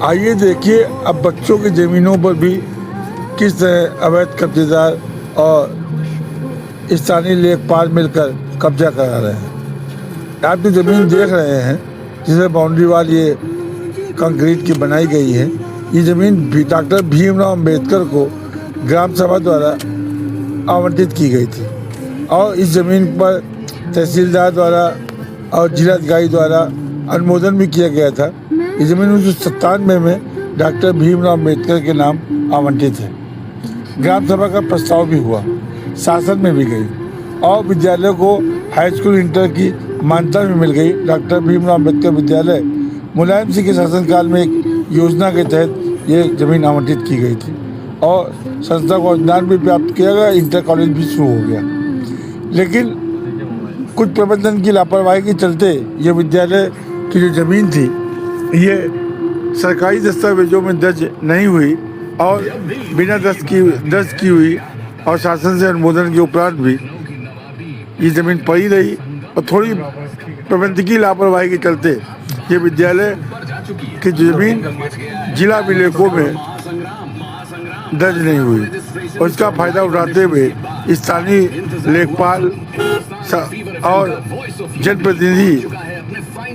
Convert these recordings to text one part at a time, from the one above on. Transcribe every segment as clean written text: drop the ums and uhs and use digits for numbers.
आइए देखिए अब बच्चों की ज़मीनों पर भी किस तरह अवैध कब्जेदार और स्थानीय लेखपाल मिलकर कब्जा करा रहे हैं। आप जो ज़मीन देख रहे हैं जिसमें बाउंड्री वाल ये कंक्रीट की बनाई गई है, ये ज़मीन भी डॉक्टर भीमराव अंबेडकर को ग्राम सभा द्वारा आवंटित की गई थी और इस ज़मीन पर तहसीलदार द्वारा और जिलाधिकारी द्वारा अनुमोदन भी किया गया था। ये ज़मीन 1997 में डॉक्टर भीमराव अंबेडकर के नाम आवंटित है। ग्राम सभा का प्रस्ताव भी हुआ, शासन में भी गई और विद्यालय को हाई स्कूल इंटर की मान्यता भी मिल गई। डॉक्टर भीमराव अंबेडकर विद्यालय मुलायम सिंह के शासनकाल में एक योजना के तहत ये ज़मीन आवंटित की गई थी और संस्था को अनुदान भी प्राप्त किया गया, इंटर कॉलेज भी शुरू हो गया। लेकिन कुछ प्रबंधन की लापरवाही के चलते ये विद्यालय की जो ज़मीन थी ये सरकारी दस्तावेजों में दर्ज नहीं हुई और बिना दर्ज की हुई और शासन से अनुमोदन के उपरांत भी ये ज़मीन पड़ी रही और थोड़ी प्रबंधकीय लापरवाही के चलते ये विद्यालय की ज़मीन जिला अभिलेखों में दर्ज नहीं हुई और इसका फ़ायदा उठाते हुए स्थानीय लेखपाल और जनप्रतिनिधि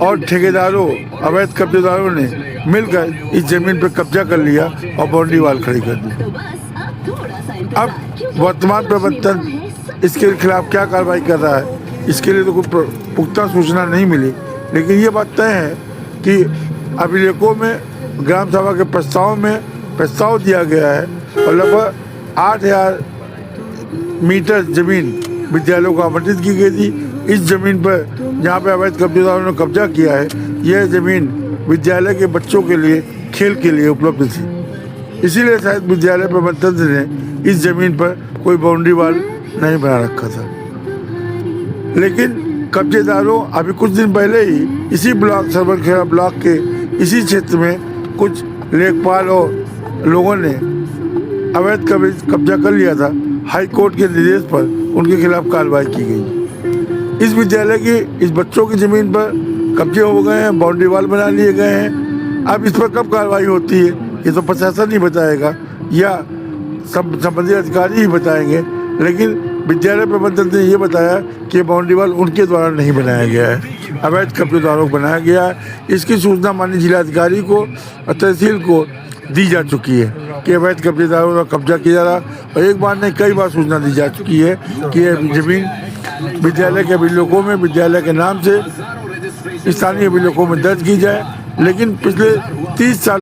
और ठेकेदारों अवैध कब्जेदारों ने मिलकर इस ज़मीन पर कब्जा कर लिया और बाउंड्री वाल खड़ी कर दी। अब वर्तमान प्रबंधन इसके खिलाफ क्या कार्रवाई कर रहा है, इसके लिए तो कोई पुख्ता सूचना नहीं मिली, लेकिन ये बात तय है कि अभिलेखों में ग्राम सभा के प्रस्ताव दिया गया है और लगभग 8000 मीटर ज़मीन विद्यालयों को आवंटित की गई थी। इस ज़मीन पर जहाँ पे अवैध कब्जेदारों ने कब्जा किया है, यह ज़मीन विद्यालय के बच्चों के लिए खेल के लिए उपलब्ध थी, इसीलिए शायद विद्यालय प्रबंधन ने इस ज़मीन पर कोई बाउंड्री वाल नहीं बना रखा था। लेकिन कब्जेदारों अभी कुछ दिन पहले ही इसी सरवनखेड़ा ब्लॉक के इसी क्षेत्र में कुछ लेखपाल और लोगों ने अवैध कब्जा कर लिया था। हाई कोर्ट के निर्देश पर उनके खिलाफ कार्रवाई की गई। इस विद्यालय की इस बच्चों की ज़मीन पर कब्जे हो गए हैं, बाउंड्री वाल बना लिए गए हैं। अब इस पर कब कार्रवाई होती है ये तो प्रशासन ही बताएगा या संबंधित अधिकारी ही बताएंगे, लेकिन विद्यालय प्रबंधन ने ये बताया कि बाउंड्री वाल उनके द्वारा नहीं बनाया गया है, अवैध कब्जेदारों को बनाया गया है। इसकी सूचना माननीय जिलाधिकारी को और तहसील को दी जा चुकी है कि अवैध कब्जेदारों का कब्जा किया जा रहा, और एक बार नहीं कई बार सूचना दी जा चुकी है कि यह ज़मीन विद्यालय के अभिलेखों में विद्यालय के नाम से स्थानीय अभिलेखों में दर्ज की जाए। लेकिन पिछले 30 साल